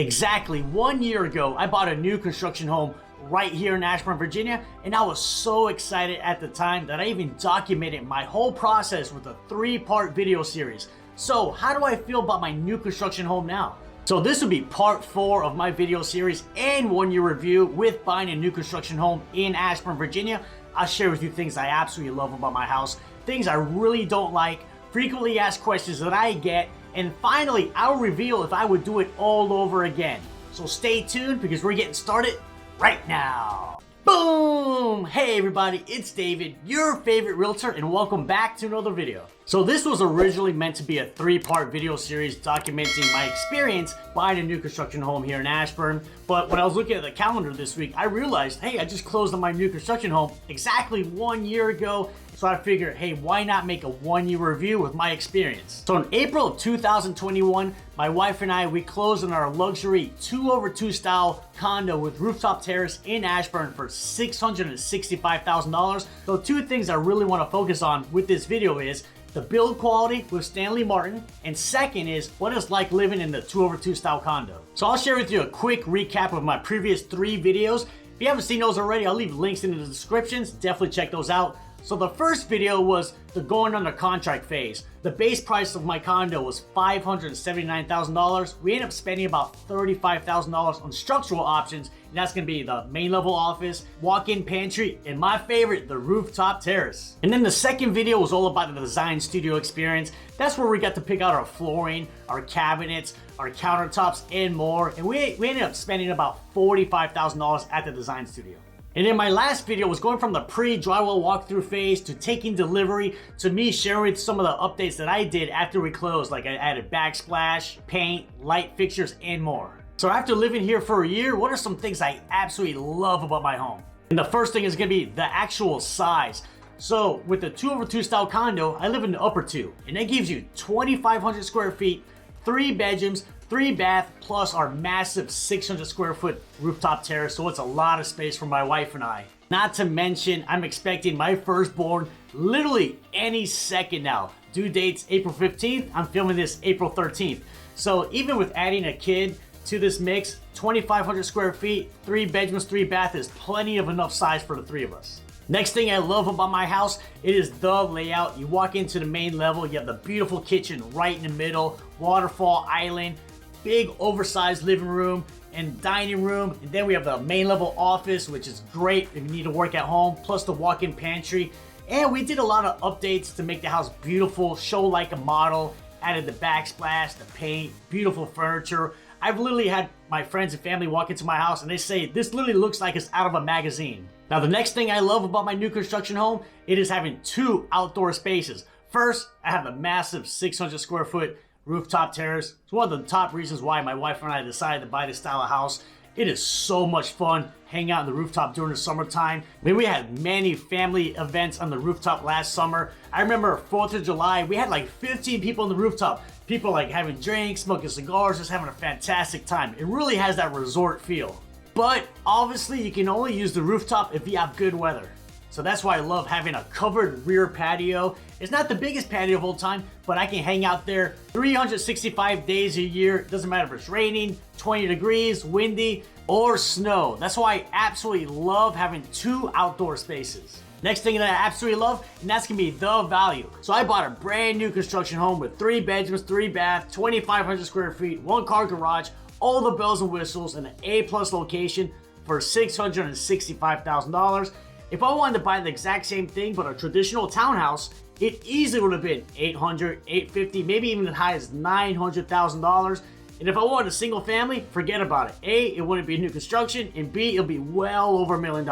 Exactly 1 year ago, I bought a new construction home right here in Ashburn, Virginia, and I was so excited at the time that I even documented my whole process with a 3-part video series. So how do I feel about my new construction home now? So this will be part 4 of my video series and 1-year review with buying a new construction home in Ashburn, Virginia. I'll share with you things I absolutely love about my house, things I really don't like, frequently asked questions that I get, and finally, I'll reveal if I would do it all over again. So stay tuned because we're getting started right now. Boom! Hey everybody, it's David, your favorite realtor, and welcome back to another video. So this was originally meant to be a 3-part video series documenting my experience buying a new construction home here in Ashburn. But when I was looking at the calendar this week, I realized, hey, I just closed on my new construction home exactly 1 year ago. So I figured, hey, why not make a 1-year review with my experience? So in April of 2021, my wife and I, we closed on our luxury 2/2 style condo with rooftop terrace in Ashburn for $665,000. So 2 things I really want to focus on with this video is the build quality with Stanley Martin, and second is what it's like living in the 2/2 style condo. So I'll share with you a quick recap of my previous 3 videos. If you haven't seen those already, I'll leave links in the descriptions. Definitely check those out. So the first video was the going under contract phase. The base price of my condo was $579,000. We ended up spending about $35,000 on structural options, and that's gonna be the main level office, walk-in pantry, and my favorite, the rooftop terrace. And then the second video was all about the design studio experience. That's where we got to pick out our flooring, our cabinets, our countertops, and more. And we ended up spending about $45,000 at the design studio. And in my last video was going from the pre-drywall walkthrough phase to taking delivery to me sharing some of the updates that I did after we closed, like I added backsplash, paint, light fixtures, and more. So after living here for a year, what are some things I absolutely love about my home? And the first thing is gonna be the actual size. So with the 2/2 style condo, I live in the upper 2, and that gives you 2,500 square feet, 3 bedrooms, 3 bath, plus our massive 600 square foot rooftop terrace, so it's a lot of space for my wife and I. Not to mention, I'm expecting my firstborn literally any second now. Due date's April 15th, I'm filming this April 13th. So even with adding a kid to this mix, 2,500 square feet, 3 bedrooms, 3 bath is plenty of enough size for the 3 of us. Next thing I love about my house, it is the layout. You walk into the main level, you have the beautiful kitchen right in the middle, waterfall island, big oversized living room and dining room, and then we have the main level office, which is great if you need to work at home, plus the walk-in pantry. And we did a lot of updates to make the house beautiful, show like a model, added the backsplash, the paint, beautiful furniture. I've literally had my friends and family walk into my house and they say this literally looks like it's out of a magazine. Now the next thing I love about my new construction home, it is having 2 outdoor spaces. First, I have the massive 600 square foot rooftop terrace. It's one of the top reasons why my wife and I decided to buy this style of house. It is so much fun hanging out on the rooftop during the summertime. I mean, we had many family events on the rooftop last summer. I remember 4th of July, we had like 15 people on the rooftop. People like having drinks, smoking cigars, just having a fantastic time. It really has that resort feel. But obviously you can only use the rooftop if you have good weather. So that's why I love having a covered rear patio. It's not the biggest patio of all time, but I can hang out there 365 days a year. It doesn't matter if it's raining, 20 degrees, windy, or snow. That's why I absolutely love having 2 outdoor spaces. Next thing that I absolutely love, and that's gonna be the value. So I bought a brand new construction home with 3 bedrooms, 3 bath, 2,500 square feet, 1-car garage, all the bells and whistles in an A+ location for $665,000. If I wanted to buy the exact same thing but a traditional townhouse, it easily would have been $800, $850, maybe even as high as $900,000. And if I wanted a single family, forget about it. A, it wouldn't be new construction, and B, it'll be well over $1 million.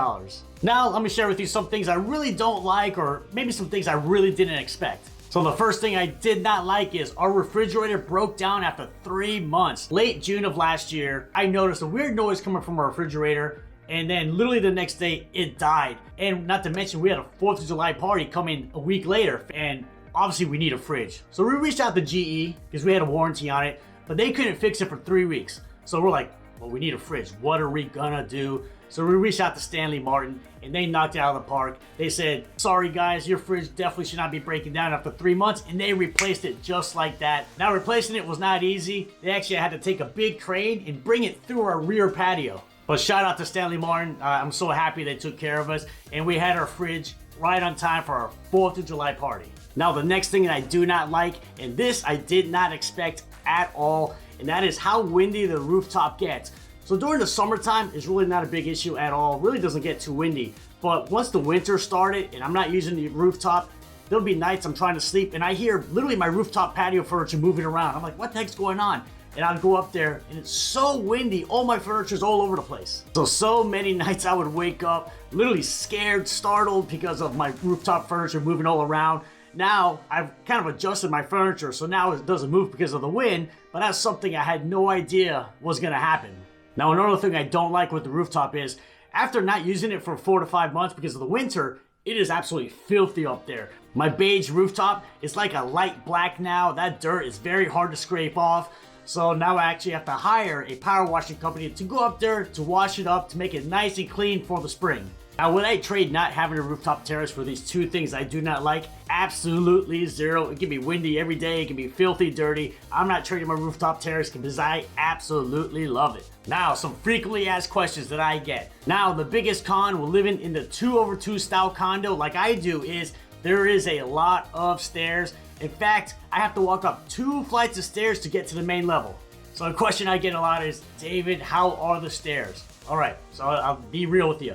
Now, let me share with you some things I really don't like, or maybe some things I really didn't expect. So the first thing I did not like is our refrigerator broke down after 3 months. Late June of last year, I noticed a weird noise coming from our refrigerator, and then literally the next day it died. And not to mention we had a 4th of July party coming a week later, and obviously we need a fridge. So we reached out to GE because we had a warranty on it, but they couldn't fix it for 3 weeks. So we're like, well, we need a fridge. What are we gonna do? So we reached out to Stanley Martin and they knocked it out of the park. They said, sorry guys, your fridge definitely should not be breaking down after 3 months, and they replaced it just like that. Now replacing it was not easy. They actually had to take a big crane and bring it through our rear patio. But shout out to Stanley Martin. I'm so happy they took care of us, and we had our fridge right on time for our 4th of July party. Now the next thing that I do not like, and this I did not expect at all, and that is how windy the rooftop gets. So during the summertime, it's really not a big issue at all. It really doesn't get too windy. But once the winter started and I'm not using the rooftop, there'll be nights I'm trying to sleep and I hear literally my rooftop patio furniture moving around. I'm like, what the heck's going on? And I'd go up there and it's so windy, all my furniture's all over the place. So many nights I would wake up literally scared, startled because of my rooftop furniture moving all around. Now I've kind of adjusted my furniture, so now it doesn't move because of the wind, but that's something I had no idea was gonna happen. Now another thing I don't like with the rooftop is, after not using it for 4 to 5 months because of the winter, it is absolutely filthy up there. My beige rooftop is like a light black now. That dirt is very hard to scrape off. So now I actually have to hire a power washing company to go up there to wash it up to make it nice and clean for the spring. Now would I trade not having a rooftop terrace for these 2 things I do not like? Absolutely zero. It can be windy every day. It can be filthy, dirty. I'm not trading my rooftop terrace because I absolutely love it. Now, some frequently asked questions that I get. Now, the biggest con with living in the 2/2 style condo like I do is there is a lot of stairs. In fact, I have to walk up 2 flights of stairs to get to the main level. So a question I get a lot is, David, how are the stairs? All right, so I'll be real with you.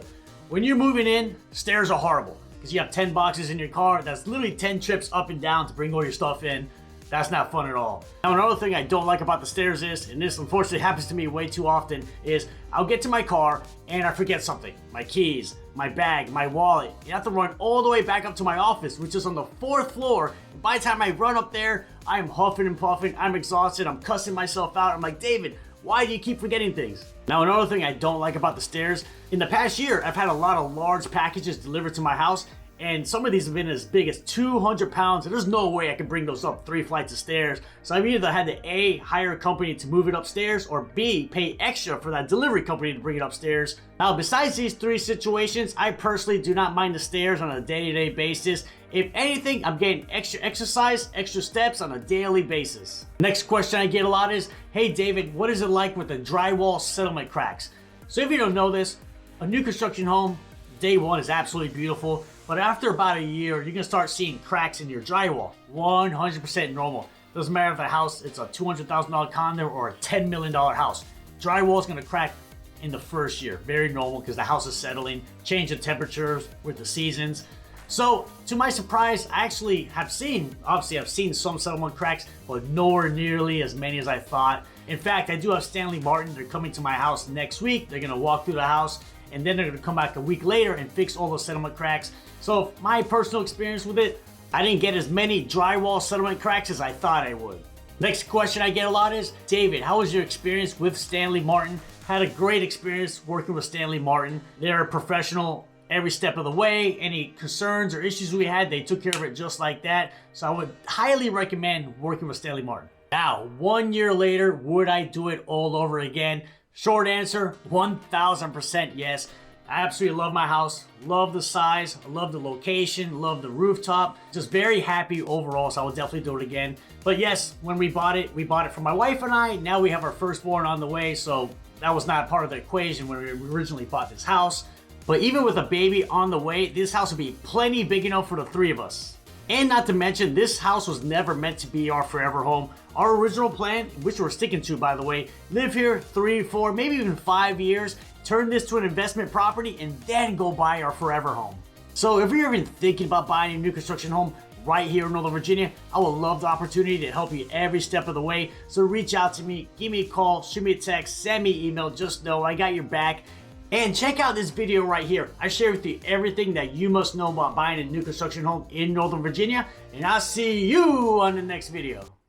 When you're moving in, stairs are horrible because you have 10 boxes in your car. That's literally 10 trips up and down to bring all your stuff in. That's not fun at all. Now, another thing I don't like about the stairs is, and this unfortunately happens to me way too often, is I'll get to my car and I forget something. My keys, my bag, my wallet. You have to run all the way back up to my office, which is on the 4th floor. And by the time I run up there, I'm huffing and puffing. I'm exhausted. I'm cussing myself out. I'm like, David, why do you keep forgetting things? Now, another thing I don't like about the stairs, in the past year, I've had a lot of large packages delivered to my house, and some of these have been as big as 200 pounds, and there's no way I can bring those up 3 flights of stairs. So I've either had to A, hire a company to move it upstairs, or B, pay extra for that delivery company to bring it upstairs. Now, besides these 3 situations, I personally do not mind the stairs on a day-to-day basis. If anything, I'm getting extra exercise, extra steps on a daily basis. Next question I get a lot is, hey David, what is it like with the drywall settlement cracks? So if you don't know this, a new construction home, day 1 is absolutely beautiful, but after about a year, you're gonna start seeing cracks in your drywall. 100% normal. Doesn't matter if the house, it's a $200,000 condo or a $10 million house. Drywall is gonna crack in the first year. Very normal because the house is settling, change in temperatures with the seasons. So, to my surprise, I actually have seen, obviously I've seen some settlement cracks, but nowhere nearly as many as I thought. In fact, I do have Stanley Martin. They're coming to my house next week. They're gonna walk through the house, and then they're gonna come back a week later and fix all those settlement cracks. So, my personal experience with it, I didn't get as many drywall settlement cracks as I thought I would. Next question I get a lot is, David, how was your experience with Stanley Martin? Had a great experience working with Stanley Martin. They're a professional every step of the way. Any concerns or issues we had, they took care of it just like that. So I would highly recommend working with Stanley Martin. Now, 1 year later, would I do it all over again? Short answer, 1000% yes. I absolutely love my house, love the size, love the location, love the rooftop. Just very happy overall, so I would definitely do it again. But yes, when we bought it for my wife and I. Now we have our firstborn on the way, so that was not part of the equation when we originally bought this house. But even with a baby on the way, this house would be plenty big enough for the 3 of us. And not to mention, this house was never meant to be our forever home. Our original plan, which we're sticking to by the way, live here 3, 4, maybe even 5 years, turn this to an investment property, and then go buy our forever home. So if you're even thinking about buying a new construction home right here in Northern Virginia, I would love the opportunity to help you every step of the way. So reach out to me, give me a call, shoot me a text, send me an email, just know I got your back. And check out this video right here. I share with you everything that you must know about buying a new construction home in Northern Virginia, and I'll see you on the next video.